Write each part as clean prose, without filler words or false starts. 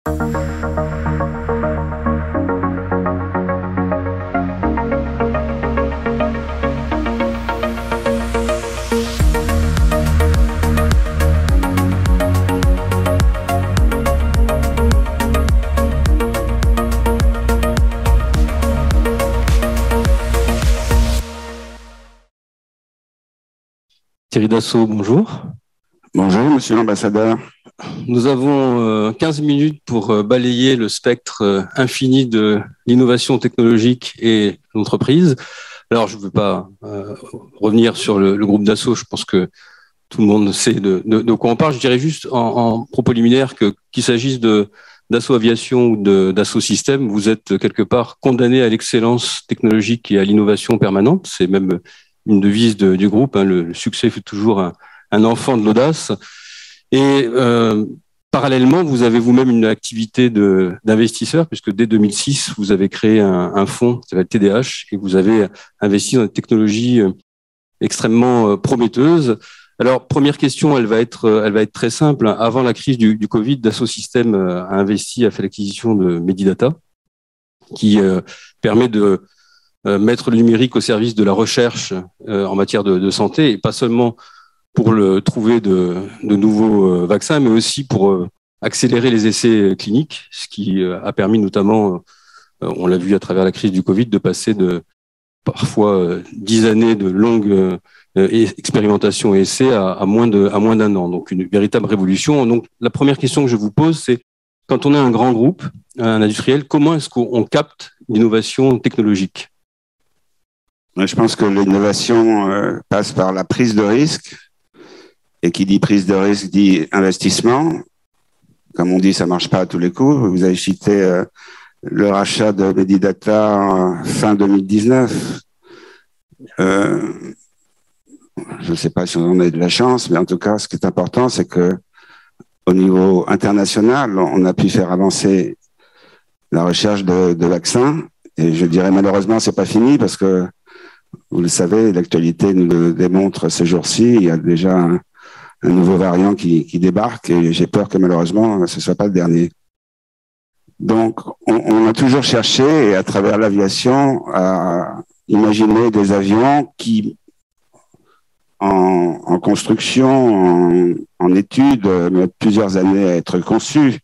Thierry Dassault, bonjour. Bonjour, monsieur l'ambassadeur. Nous avons 15 minutes pour balayer le spectre infini de l'innovation technologique et l'entreprise. Alors, je ne veux pas revenir sur le groupe Dassault, je pense que tout le monde sait de quoi on parle. Je dirais juste en propos liminaire qu'il s'agisse de Dassault Aviation ou Dassault Systèmes, vous êtes quelque part condamné à l'excellence technologique et à l'innovation permanente. C'est même une devise du groupe, hein, le succès fait toujours un enfant de l'audace. Et parallèlement, vous avez vous-même une activité d'investisseur, puisque dès 2006, vous avez créé un fonds qui s'appelle TDH, et vous avez investi dans des technologies extrêmement prometteuses. Alors, première question, elle va être très simple. Avant la crise du Covid, Dassault Systèmes a fait l'acquisition de Medidata, qui permet de mettre le numérique au service de la recherche en matière de santé, et pas seulement pour trouver de nouveaux vaccins, mais aussi pour accélérer les essais cliniques, ce qui a permis notamment, on l'a vu à travers la crise du Covid, de passer de parfois 10 années de longues expérimentation et essais à moins d'un an. Donc une véritable révolution. Donc la première question que je vous pose, c'est quand on est un grand groupe, un industriel, comment est-ce qu'on capte l'innovation technologique? Je pense que l'innovation passe par la prise de risque. Et qui dit prise de risque dit investissement. Comme on dit, ça ne marche pas à tous les coups. Vous avez cité le rachat de Medidata fin 2019. Je ne sais pas si on en a eu de la chance, mais en tout cas, ce qui est important, c'est que au niveau international, on a pu faire avancer la recherche de vaccins. Et je dirais malheureusement, c'est pas fini parce que, vous le savez, l'actualité nous le démontre ces jours-ci. Il y a déjà un nouveau variant qui débarque et j'ai peur que malheureusement, ce ne soit pas le dernier. Donc, on a toujours cherché, et à travers l'aviation, à imaginer des avions qui, en construction, en études, mettent plusieurs années à être conçus.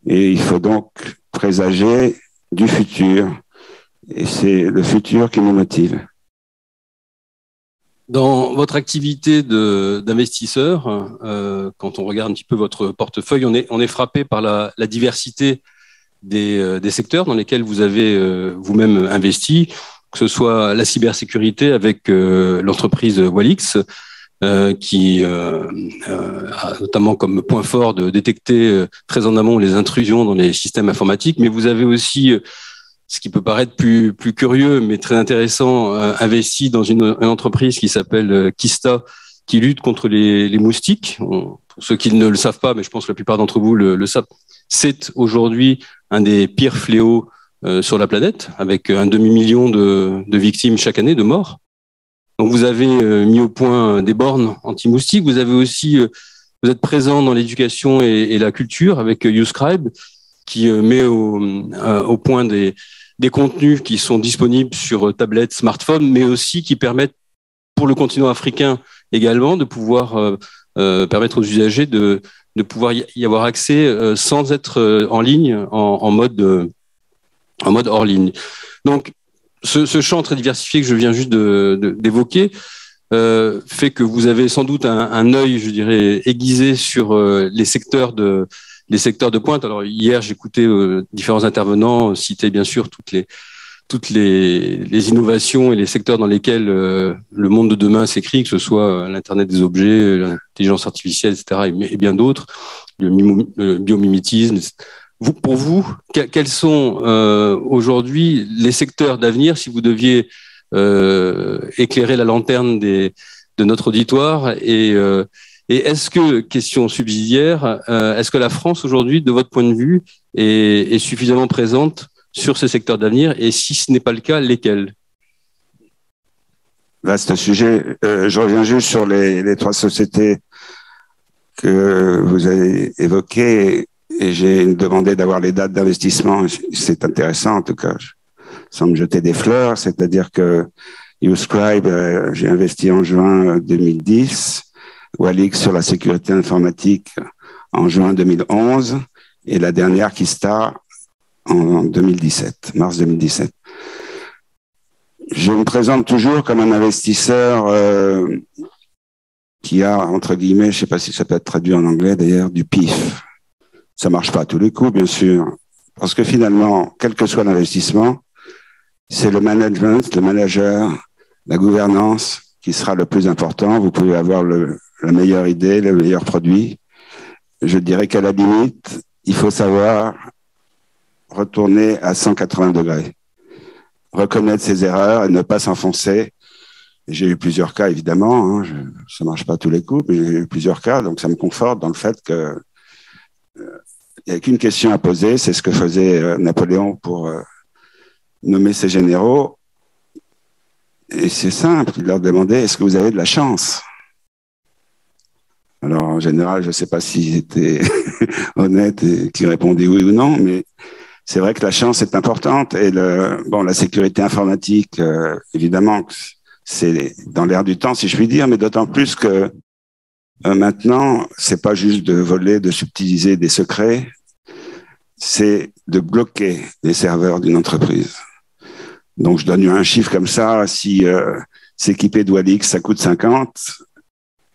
Et il faut donc présager du futur. Et c'est le futur qui nous motive. Dans votre activité d'investisseur, quand on regarde un petit peu votre portefeuille, on est frappé par la diversité des secteurs dans lesquels vous avez vous-même investi, que ce soit la cybersécurité avec l'entreprise Walix, qui a notamment comme point fort de détecter très en amont les intrusions dans les systèmes informatiques, mais vous avez aussi ce qui peut paraître plus curieux, mais très intéressant, investi dans une entreprise qui s'appelle Kista, qui lutte contre les moustiques. Pour ceux qui ne le savent pas, mais je pense que la plupart d'entre vous le savent, c'est aujourd'hui un des pires fléaux sur la planète, avec un demi-million de victimes chaque année, de morts. Donc vous avez mis au point des bornes anti-moustiques. Vous avez aussi, vous êtes présent dans l'éducation et la culture avec YouScribe, qui met au point des contenus qui sont disponibles sur tablettes, smartphones, mais aussi qui permettent, pour le continent africain également, de pouvoir permettre aux usagers de pouvoir y avoir accès sans être en ligne, en mode hors ligne. Donc, ce champ très diversifié que je viens juste d'évoquer fait que vous avez sans doute un œil, je dirais, aiguisé sur les secteurs de pointe. Alors hier, j'écoutais différents intervenants citer bien sûr toutes les innovations et les secteurs dans lesquels le monde de demain s'écrit, que ce soit l'Internet des objets, l'intelligence artificielle, etc., et bien d'autres, le biomimétisme. Pour vous, quels sont aujourd'hui les secteurs d'avenir si vous deviez éclairer la lanterne de notre auditoire et est-ce que, question subsidiaire, est-ce que la France aujourd'hui, de votre point de vue, est suffisamment présente sur ces secteurs d'avenir et si ce n'est pas le cas, lesquels? Vaste sujet. Je reviens juste sur les trois sociétés que vous avez évoquées. et j'ai demandé d'avoir les dates d'investissement. C'est intéressant, en tout cas, sans me jeter des fleurs, c'est-à-dire que Uscribe, j'ai investi en juin 2010, Walix sur la sécurité informatique en juin 2011, et la dernière Keystar en 2017, mars 2017. Je me présente toujours comme un investisseur qui a, entre guillemets, je ne sais pas si ça peut être traduit en anglais d'ailleurs, du pif. Ça ne marche pas à tous les coups, bien sûr, parce que finalement, quel que soit l'investissement, c'est le management, le manager, la gouvernance qui sera le plus important. Vous pouvez avoir la meilleure idée, le meilleur produit. Je dirais qu'à la limite, il faut savoir retourner à 180 degrés, reconnaître ses erreurs et ne pas s'enfoncer. J'ai eu plusieurs cas, évidemment. Ça ne marche pas à tous les coups, mais j'ai eu plusieurs cas. Donc, ça me conforte dans le fait que il n'y a qu'une question à poser. C'est ce que faisait Napoléon pour nommer ses généraux. Et c'est simple, il leur demandait, est-ce que vous avez de la chance? Alors, en général, je ne sais pas s'ils étaient honnêtes et qu'ils répondaient oui ou non, mais c'est vrai que la chance est importante. Et la sécurité informatique, évidemment, c'est dans l'air du temps, si je puis dire, mais d'autant plus que maintenant, c'est pas juste de voler, de subtiliser des secrets, c'est de bloquer les serveurs d'une entreprise. Donc, je donne un chiffre comme ça, si s'équiper de Walix, ça coûte 50,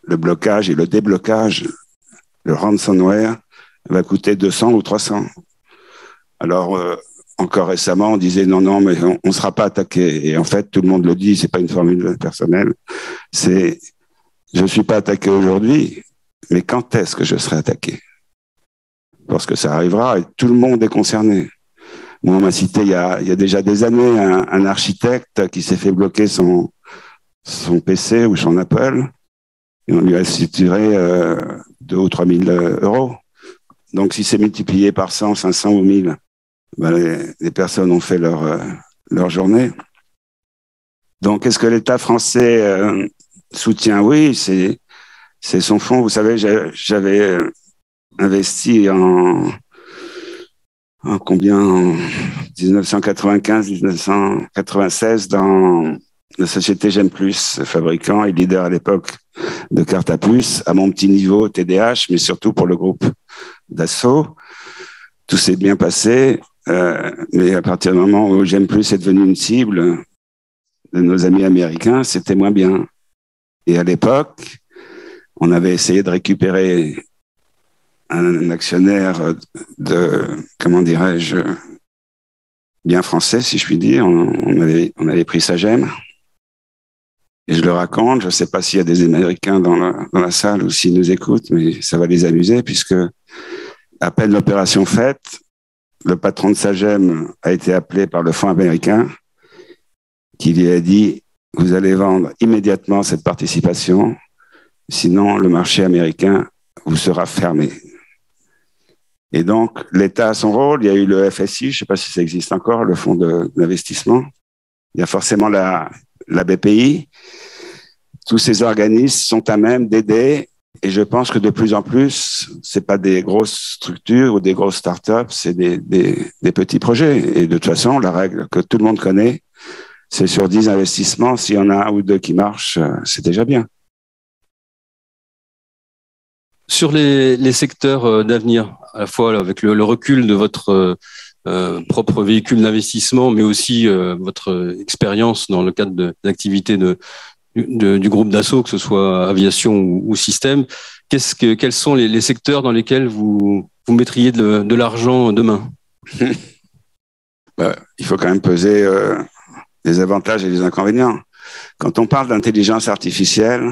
le blocage et le déblocage, le ransomware, va coûter 200 ou 300. Alors, encore récemment, on disait non, mais on ne sera pas attaqué. Et en fait, tout le monde le dit, c'est pas une formule personnelle, c'est je ne suis pas attaqué aujourd'hui, mais quand est-ce que je serai attaqué? Parce que ça arrivera et tout le monde est concerné. Moi, on m'a cité il y a déjà des années un architecte qui s'est fait bloquer son PC ou son Apple et on lui a restitué 2 ou 3 000 euros. Donc, si c'est multiplié par 100, 500 ou 1000, ben, les personnes ont fait leur journée. Donc, est-ce que l'État français soutient? Oui, c'est son fonds. Vous savez, j'avais investi en 1995-1996 dans la société J'aime Plus, fabricant et leader à l'époque de cartes à puce, à mon petit niveau TDH, mais surtout pour le groupe Dassault. Tout s'est bien passé, mais à partir du moment où J'aime Plus est devenu une cible de nos amis américains, c'était moins bien. Et à l'époque, on avait essayé de récupérer un actionnaire comment dirais-je, bien français, si je puis dire. On avait pris sa gemme. Et je le raconte, je ne sais pas s'il y a des Américains dans la salle ou s'ils nous écoutent, mais ça va les amuser puisque à peine l'opération faite, le patron de Sagem a été appelé par le fonds américain qui lui a dit « Vous allez vendre immédiatement cette participation, sinon le marché américain vous sera fermé. » Et donc, l'État a son rôle. Il y a eu le FSI, je ne sais pas si ça existe encore, le fonds d'investissement. Il y a forcément la BPI. Tous ces organismes sont à même d'aider. Et je pense que de plus en plus, ce n'est pas des grosses structures ou des grosses startups, c'est des petits projets. Et de toute façon, la règle que tout le monde connaît, c'est sur 10 investissements, s'il y en a un ou deux qui marchent, c'est déjà bien. Sur les secteurs d'avenir, à la fois avec le recul de votre propre véhicule d'investissement, mais aussi votre expérience dans le cadre d'activités du groupe Dassault, que ce soit aviation ou système, quels sont les secteurs dans lesquels vous mettriez de l'argent demain? Il faut quand même peser les avantages et les inconvénients. Quand on parle d'intelligence artificielle,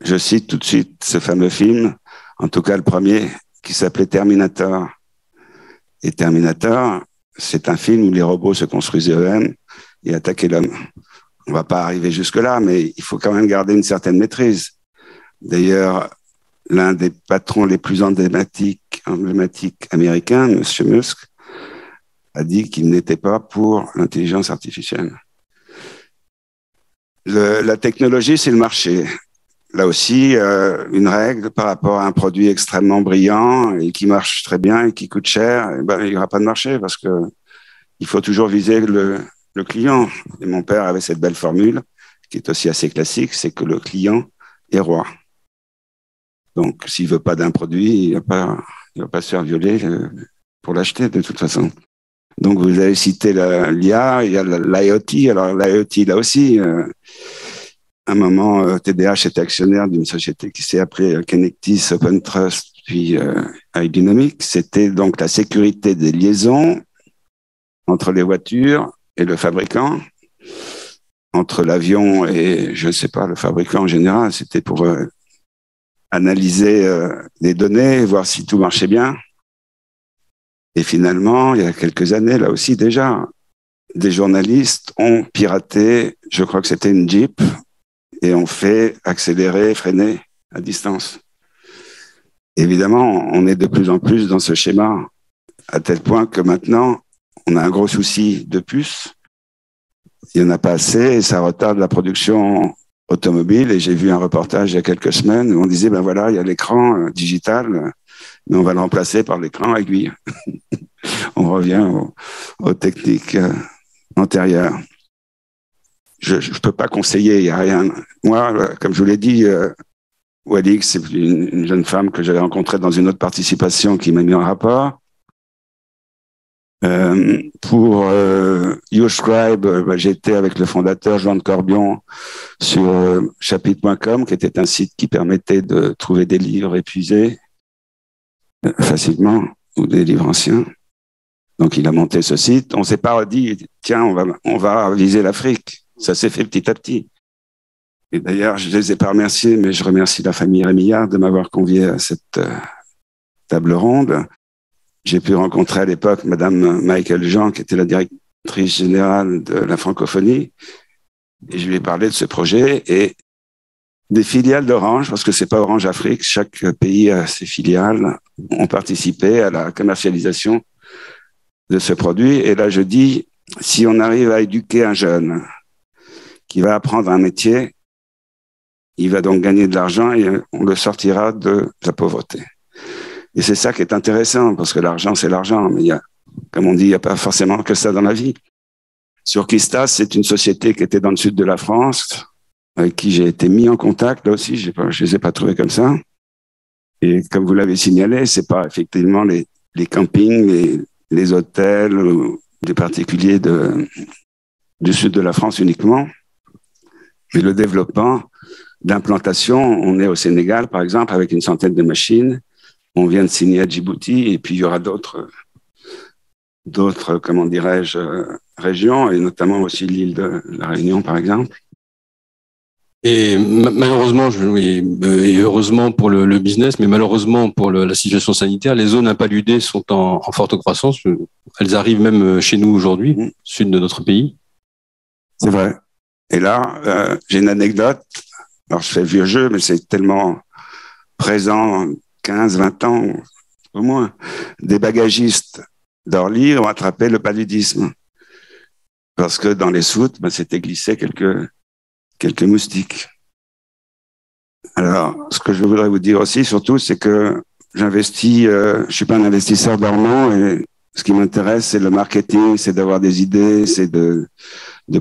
je cite tout de suite ce fameux film, en tout cas le premier, qui s'appelait Terminator. Et Terminator, c'est un film où les robots se construisaient eux-mêmes et attaquaient l'homme. On ne va pas arriver jusque-là, mais il faut quand même garder une certaine maîtrise. D'ailleurs, l'un des patrons les plus emblématiques américains, M. Musk, a dit qu'il n'était pas pour l'intelligence artificielle. La technologie, c'est le marché. là aussi, une règle par rapport à un produit extrêmement brillant et qui marche très bien et qui coûte cher, eh ben, il n'y aura pas de marché parce que il faut toujours viser le client. Et mon père avait cette belle formule qui est aussi assez classique, c'est que le client est roi. Donc, s'il veut pas d'un produit, il va pas se faire violer pour l'acheter de toute façon. Donc, vous avez cité l'IA, il y a l'IoT. Alors, l'IoT, là aussi, à un moment, TDH était actionnaire d'une société qui s'est appelée Connectis Open Trust, puis iDynamic. C'était donc la sécurité des liaisons entre les voitures et le fabricant, entre l'avion et, je ne sais pas, le fabricant en général. C'était pour analyser les données, voir si tout marchait bien. Et finalement, il y a quelques années, là aussi déjà, des journalistes ont piraté, je crois que c'était une Jeep, et ont fait accélérer, freiner à distance. Évidemment, on est de plus en plus dans ce schéma, à tel point que maintenant, on a un gros souci de puces. Il n'y en a pas assez et ça retarde la production automobile. Et j'ai vu un reportage il y a quelques semaines où on disait, ben voilà, il y a l'écran digital, mais on va le remplacer par l'écran aiguille. On revient aux techniques antérieures. Je ne peux pas conseiller, il n'y a rien. Moi, comme je vous l'ai dit, Walix, c'est une jeune femme que j'avais rencontrée dans une autre participation qui m'a mis en rapport. Pour YouScribe, j'étais avec le fondateur Jean de Corbion sur chapitre.com, qui était un site qui permettait de trouver des livres épuisés facilement ou des livres anciens. Donc il a monté ce site. On s'est pas dit tiens on va viser l'Afrique. Ça s'est fait petit à petit. Et d'ailleurs je les ai pas remerciés, mais je remercie la famille Rémillard de m'avoir convié à cette table ronde. J'ai pu rencontrer à l'époque Madame Michael Jean, qui était la directrice générale de la francophonie, et je lui ai parlé de ce projet et des filiales d'Orange, parce que c'est pas Orange Afrique, chaque pays a ses filiales, ont participé à la commercialisation de ce produit. Et là, je dis, si on arrive à éduquer un jeune qui va apprendre un métier, il va donc gagner de l'argent et on le sortira de la pauvreté. Et c'est ça qui est intéressant, parce que l'argent, c'est l'argent. Mais il y a, comme on dit, il n'y a pas forcément que ça dans la vie. Surquista, c'est une société qui était dans le sud de la France, avec qui j'ai été mis en contact. Là aussi, je les ai pas trouvés comme ça. Et comme vous l'avez signalé, c'est pas effectivement les campings, les hôtels, les particuliers du sud de la France uniquement. Mais le développement d'implantation, on est au Sénégal, par exemple, avec une centaine de machines. On vient de signer à Djibouti, et puis il y aura d'autres, comment dirais-je, régions, et notamment aussi l'île de la Réunion, par exemple. Et malheureusement, et heureusement pour le business, mais malheureusement pour la situation sanitaire, les zones impaludées sont en forte croissance. Elles arrivent même chez nous aujourd'hui, sud de notre pays. C'est vrai. Et là, j'ai une anecdote. Alors, je fais vieux jeu, mais c'est tellement présent, 15, 20 ans au moins. Des bagagistes d'Orly ont attrapé le paludisme. Parce que dans les soutes, s'étaient glissés quelques moustiques. Alors, ce que je voudrais vous dire aussi, surtout, c'est que j'investis, je suis pas un investisseur dormant, et ce qui m'intéresse, c'est le marketing, c'est d'avoir des idées, c'est de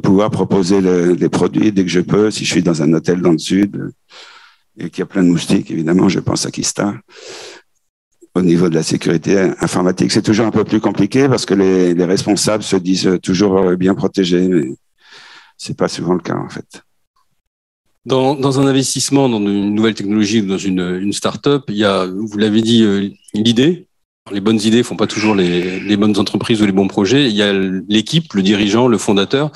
pouvoir proposer des produits dès que je peux. Si je suis dans un hôtel dans le sud et qu'il y a plein de moustiques, évidemment, je pense à Kista. Au niveau de la sécurité informatique, c'est toujours un peu plus compliqué parce que les responsables se disent toujours bien protégés, mais c'est pas souvent le cas, en fait. Dans un investissement, dans une nouvelle technologie, dans une start-up, il y a, vous l'avez dit, l'idée. Les bonnes idées font pas toujours les bonnes entreprises ou les bons projets. Il y a l'équipe, le dirigeant, le fondateur.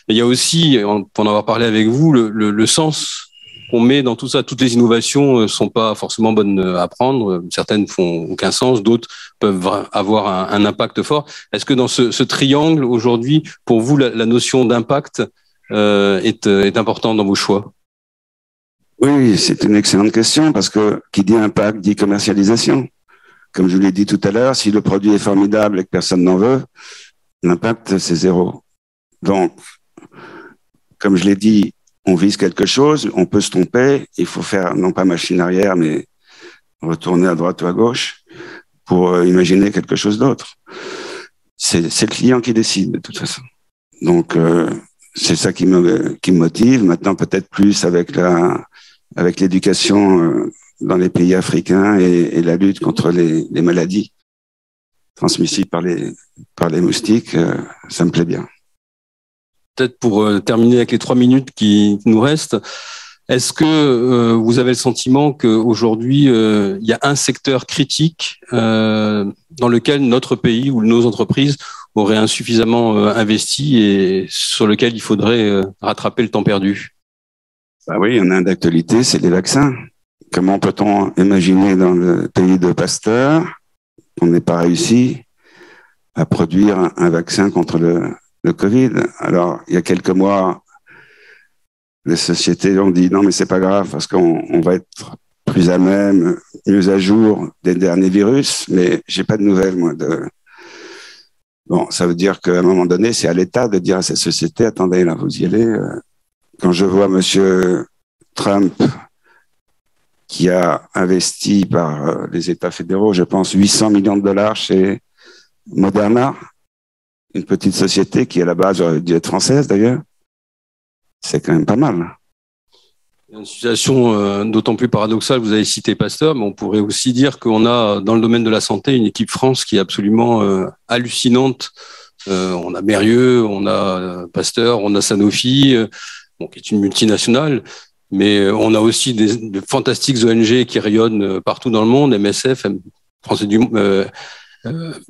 Et il y a aussi, pour en avoir parlé avec vous, le sens qu'on met dans tout ça. Toutes les innovations sont pas forcément bonnes à prendre. Certaines font aucun sens, d'autres peuvent avoir un impact fort. Est-ce que dans ce triangle, aujourd'hui, pour vous, la notion d'impact est importante dans vos choix? Oui, c'est une excellente question parce que qui dit impact dit commercialisation. Comme je vous l'ai dit tout à l'heure, si le produit est formidable et que personne n'en veut, l'impact, c'est zéro. Donc, comme je l'ai dit, on vise quelque chose, on peut se tromper, il faut faire non pas machine arrière, mais retourner à droite ou à gauche pour imaginer quelque chose d'autre. C'est le client qui décide de toute façon. Donc c'est ça qui me motive. Maintenant peut-être plus avec l'éducation dans les pays africains et la lutte contre les maladies transmissibles par les moustiques, ça me plaît bien. Peut-être pour terminer avec les 3 minutes qui nous restent, est-ce que vous avez le sentiment qu'aujourd'hui, il y a un secteur critique dans lequel notre pays ou nos entreprises auraient insuffisamment investi et sur lequel il faudrait rattraper le temps perdu? Bah oui, il y en a un d'actualité, c'est les vaccins. Comment peut-on imaginer dans le pays de Pasteur qu'on n'ait pas réussi à produire un vaccin contre le Covid? Alors, il y a quelques mois, les sociétés ont dit non, mais c'est pas grave parce qu'on va être plus à même, mieux à jour des derniers virus, mais j'ai pas de nouvelles, moi. Bon, ça veut dire qu'à un moment donné, c'est à l'État de dire à ces sociétés, attendez, là, vous y allez. Quand je vois Monsieur Trump qui a investi par les États fédéraux, je pense, 800 millions de dollars chez Moderna, une petite société qui, à la base, aurait dû être française, d'ailleurs. C'est quand même pas mal. Une situation d'autant plus paradoxale, vous avez cité Pasteur, mais on pourrait aussi dire qu'on a, dans le domaine de la santé, une équipe France qui est absolument hallucinante. On a Mérieux, on a Pasteur, on a Sanofi, qui est une multinationale, mais on a aussi de fantastiques ONG qui rayonnent partout dans le monde, MSF, Français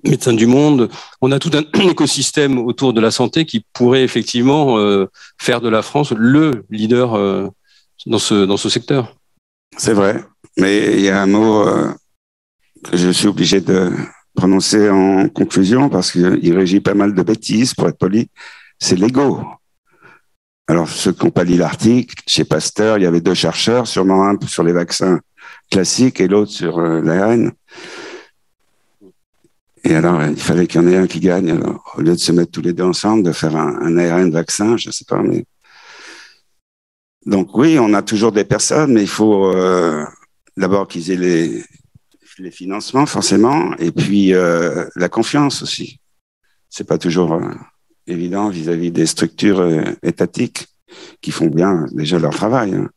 Médecins du Monde. On a tout un écosystème autour de la santé qui pourrait effectivement faire de la France le leader dans ce secteur. C'est vrai, mais il y a un mot que je suis obligé de prononcer en conclusion parce qu'il régit pas mal de bêtises, pour être poli, c'est l'ego. Alors, ceux qui n'ont pas lu l'article, chez Pasteur, il y avait 2 chercheurs, sûrement un sur les vaccins classiques et l'autre sur l'ARN. Et alors, il fallait qu'il y en ait un qui gagne. Alors, au lieu de se mettre tous les 2 ensemble, de faire un ARN vaccin, je ne sais pas, mais... Donc oui, on a toujours des personnes, mais il faut d'abord qu'ils aient les financements, forcément, et puis la confiance aussi. C'est pas toujours évident vis-à-vis des structures étatiques qui font bien déjà leur travail. Hein.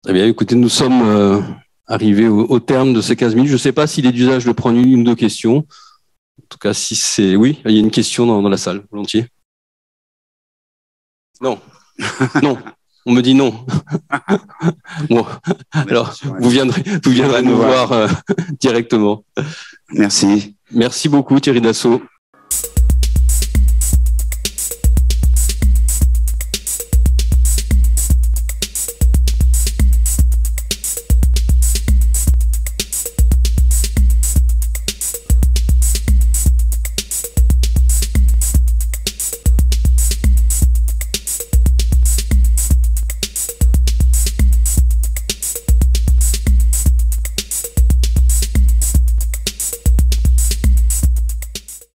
Très bien, écoutez, nous sommes arrivés au terme de ces 15 minutes. Je ne sais pas s'il est d'usage de prendre une ou 2 questions. En tout cas, si c'est... Oui, il y a une question dans la salle, volontiers. Non, non, on me dit non. Bon, alors vous viendrez nous voir directement. Merci. Merci beaucoup Thierry Dassault.